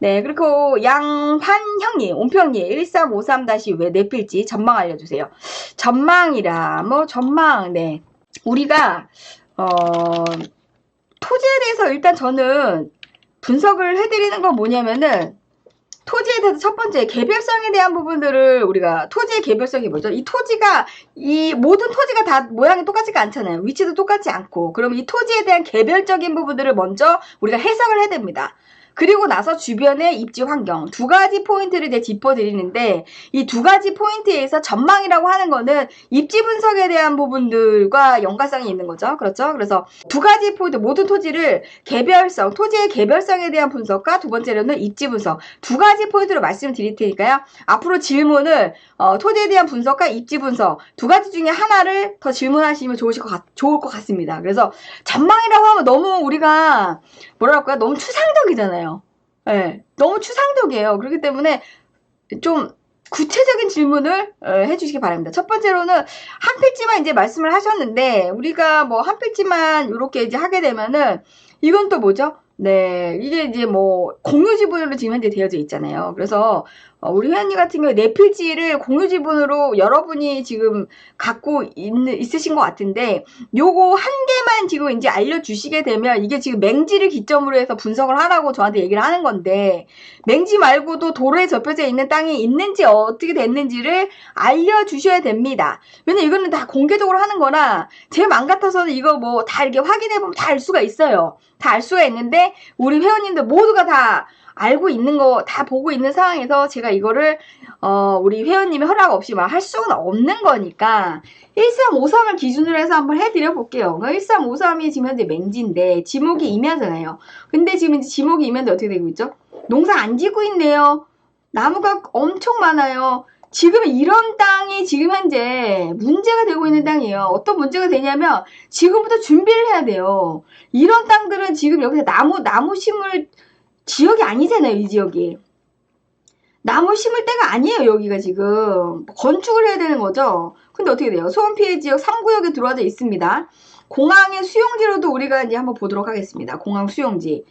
네, 그리고 양환형님, 온평님, 1353-왜 내필지 전망 알려주세요. 전망이라, 전망, 네. 우리가, 토지에 대해서 일단 저는 분석을 해드리는 건 뭐냐면은, 토지에 대해서 첫 번째, 개별성에 대한 부분들을 우리가, 토지의 개별성이 뭐죠? 이 토지가, 이 모든 토지가 다 모양이 똑같지가 않잖아요. 위치도 똑같지 않고. 그럼 이 토지에 대한 개별적인 부분들을 먼저 우리가 해석을 해야 됩니다. 그리고 나서 주변의 입지 환경 두 가지 포인트를 이제 짚어드리는데, 이 두 가지 포인트에서 전망이라고 하는 거는 입지 분석에 대한 부분들과 연관성이 있는 거죠. 그렇죠? 그래서 두 가지 포인트, 모든 토지를 개별성, 토지의 개별성에 대한 분석과 두 번째로는 입지 분석, 두 가지 포인트로 말씀을 드릴 테니까요. 앞으로 질문을 토지에 대한 분석과 입지 분석 두 가지 중에 하나를 더 질문하시면 좋을 것 같습니다. 그래서 전망이라고 하면 너무 우리가 뭐랄까요? 너무 추상적이잖아요. 네, 너무 추상적이에요. 그렇기 때문에 좀 구체적인 질문을 해주시기 바랍니다. 첫 번째로는 한 필지만 이제 말씀을 하셨는데, 우리가 뭐 한 필지만 이렇게 이제 하게 되면은 이건 또 뭐죠? 네, 이게 이제 뭐 공유 지분으로 지금 현재 되어져 있잖아요. 그래서 우리 회원님 같은 경우에 내 필지를 공유 지분으로 여러분이 지금 갖고 있으신 것 같은데, 요거 한 개만 지금 이제 알려주시게 되면, 이게 지금 맹지를 기점으로 해서 분석을 하라고 저한테 얘기를 하는 건데, 맹지 말고도 도로에 접혀져 있는 땅이 있는지 어떻게 됐는지를 알려주셔야 됩니다. 왜냐면 이거는 다 공개적으로 하는 거라, 제 맘 같아서는 이거 뭐 다 이렇게 확인해보면 다 알 수가 있어요. 다 알 수가 있는데, 우리 회원님들 모두가 다 알고 있는 거, 다 보고 있는 상황에서 제가 이거를, 우리 회원님의 허락 없이 막 할 수는 없는 거니까, 1353을 기준으로 해서 한번 해드려 볼게요. 1353이 지금 현재 맹지인데, 지목이 임야잖아요. 근데 지금 이제 지목이 임야인데 어떻게 되고 있죠? 농사 안 짓고 있네요. 나무가 엄청 많아요. 지금 이런 땅이 지금 현재 문제가 되고 있는 땅이에요. 어떤 문제가 되냐면, 지금부터 준비를 해야 돼요. 이런 땅들은 지금 여기서 나무 심을 지역이 아니잖아요, 이 지역이. 나무 심을 때가 아니에요, 여기가 지금. 건축을 해야 되는 거죠. 근데 어떻게 돼요? 소음 피해 지역 3구역에 들어와져 있습니다. 공항의 수용지로도 우리가 이제 한번 보도록 하겠습니다. 공항 수용지.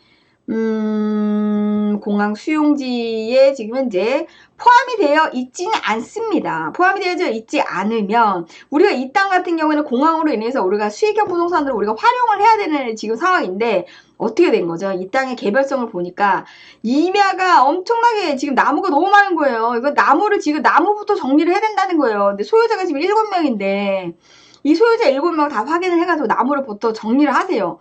공항 수용지에 지금 현재 포함이 되어 있지는 않습니다. 포함이 되어 있지 않으면 우리가 이 땅 같은 경우에는 공항으로 인해서 우리가 수익형 부동산으로 우리가 활용을 해야 되는 지금 상황인데, 어떻게 된 거죠? 이 땅의 개별성을 보니까 임야가 엄청나게 지금 나무가 너무 많은 거예요. 이거 나무를 지금 나무부터 정리를 해야 된다는 거예요. 근데 소유자가 지금 7명인데 이 소유자 7명 다 확인을 해가지고 나무를 부터 정리를 하세요.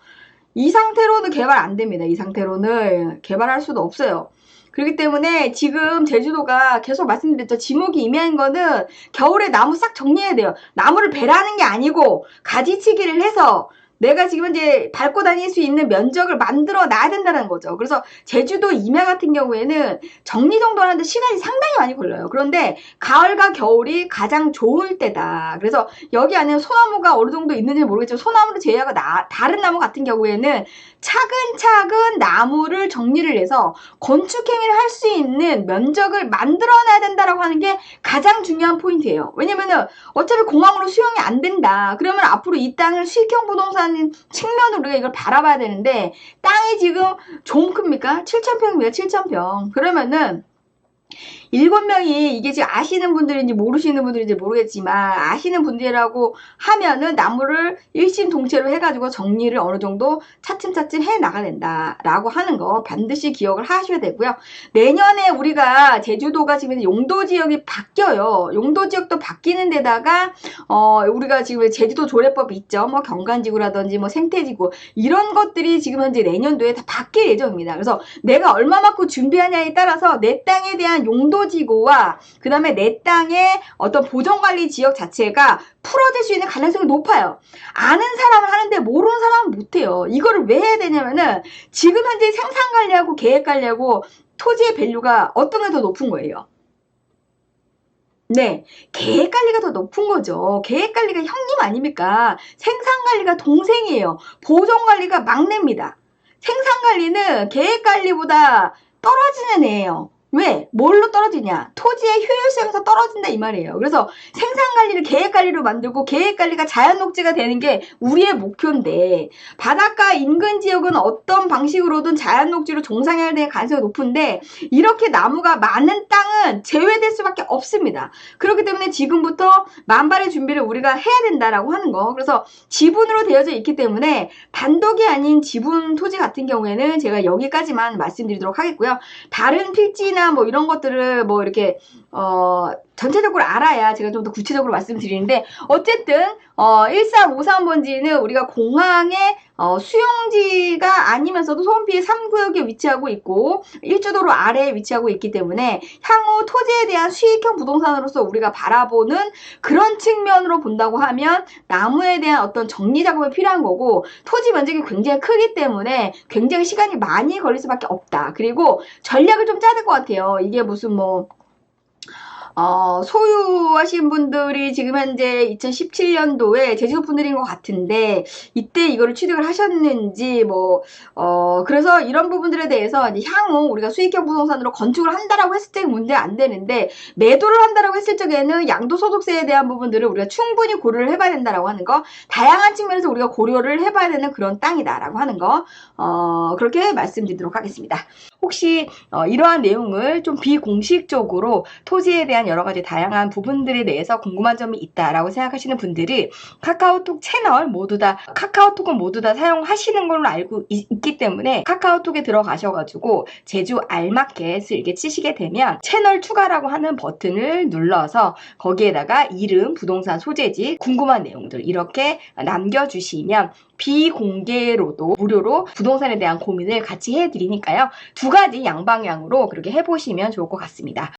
이 상태로는 개발 안 됩니다. 이 상태로는 개발할 수도 없어요. 그렇기 때문에 지금 제주도가 계속 말씀드렸죠. 지목이 임야인 거는 겨울에 나무 싹 정리해야 돼요. 나무를 베라는 게 아니고 가지치기를 해서 내가 지금 이제 밟고 다닐 수 있는 면적을 만들어 놔야 된다는 거죠. 그래서 제주도 임야 같은 경우에는 정리정돈 하는데 시간이 상당히 많이 걸려요. 그런데 가을과 겨울이 가장 좋을 때다. 그래서 여기 안에 소나무가 어느 정도 있는지 모르겠지만, 소나무를 제외하고 다른 나무 같은 경우에는 차근차근 나무를 정리를 해서 건축행위를 할 수 있는 면적을 만들어놔야 된다라고 하는 게 가장 중요한 포인트예요. 왜냐면은 어차피 공항으로 수용이 안 된다. 그러면 앞으로 이 땅을 수익형 부동산 측면으로 우리가 이걸 바라봐야 되는데, 땅이 지금 좀 큽니까? 7,000평입니다. 7,000평. 그러면은 7명이 이게 지금 아시는 분들인지 모르시는 분들인지 모르겠지만, 아시는 분들이라고 하면은 나무를 일심동체로 해가지고 정리를 어느 정도 차츰차츰 해 나가야 된다라고 하는 거 반드시 기억을 하셔야 되고요. 내년에 우리가 제주도가 지금 용도 지역이 바뀌어요. 용도 지역도 바뀌는 데다가 우리가 지금 제주도 조례법 있죠. 뭐 경관지구라든지 뭐 생태지구, 이런 것들이 지금 현재 내년도에 다 바뀔 예정입니다. 그래서 내가 얼마만큼 준비하냐에 따라서 내 땅에 대한 용도지구와 그 다음에 내 땅의 어떤 보전관리 지역 자체가 풀어질 수 있는 가능성이 높아요. 아는 사람은 하는데 모르는 사람은 못해요. 이거를 왜 해야 되냐면은 지금 현재 생산관리하고 계획관리하고 토지의 밸류가 어떤 게 더 높은 거예요? 네, 계획관리가 더 높은 거죠. 계획관리가 형님 아닙니까? 생산관리가 동생이에요. 보존관리가 막내입니다. 생산관리는 계획관리보다 떨어지는 애예요. 왜? 뭘로 떨어지냐? 토지의 효율성에서 떨어진다 이 말이에요. 그래서 생산관리를 계획관리로 만들고 계획관리가 자연녹지가 되는 게 우리의 목표인데 바닷가 인근 지역은 어떤 방식으로든 자연녹지로 종상해야 될 가능성이 높은데 이렇게 나무가 많은 땅은 제외될 수밖에 없습니다. 그렇기 때문에 지금부터 만발의 준비를 우리가 해야 된다라고 하는 거. 그래서 지분으로 되어져 있기 때문에 단독이 아닌 지분 토지 같은 경우에는 제가 여기까지만 말씀드리도록 하겠고요. 다른 필지나 뭐 이런 것들을 뭐 이렇게 전체적으로 알아야 제가 좀 더 구체적으로 말씀드리는데 어쨌든 1353번지는 우리가 공항의 수용지가 아니면서도 소원피해 3구역에 위치하고 있고 1주도로 아래에 위치하고 있기 때문에 향후 토지에 대한 수익형 부동산으로서 우리가 바라보는 그런 측면으로 본다고 하면 나무에 대한 어떤 정리 작업이 필요한 거고 토지 면적이 굉장히 크기 때문에 굉장히 시간이 많이 걸릴 수밖에 없다. 그리고 전략을 좀 짜야 될 것 같아요. 이게 무슨 뭐 소유하신 분들이 지금 현재 2017년도에 제주도 분들인 것 같은데 이때 이거를 취득을 하셨는지 그래서 이런 부분들에 대해서 이제 향후 우리가 수익형 부동산으로 건축을 한다라고 했을 때 문제 안 되는데 매도를 한다라고 했을 적에는 양도소득세에 대한 부분들을 우리가 충분히 고려를 해봐야 된다라고 하는 거 다양한 측면에서 우리가 고려를 해봐야 되는 그런 땅이다라고 하는 거 그렇게 말씀드리도록 하겠습니다. 혹시 이러한 내용을 좀 비공식적으로 토지에 대한 여러 가지 다양한 부분들에 대해서 궁금한 점이 있다라고 생각하시는 분들이 카카오톡 채널 카카오톡은 모두 다 사용하시는 걸로 알고 있기 때문에 카카오톡에 들어가셔가지고 제주 알마켓을 이렇게 치시게 되면 채널 추가라고 하는 버튼을 눌러서 거기에다가 이름, 부동산 소재지, 궁금한 내용들 이렇게 남겨주시면 비공개로도 무료로 부동산에 대한 고민을 같이 해드리니까요. 두 가지 양방향으로 그렇게 해보시면 좋을 것 같습니다.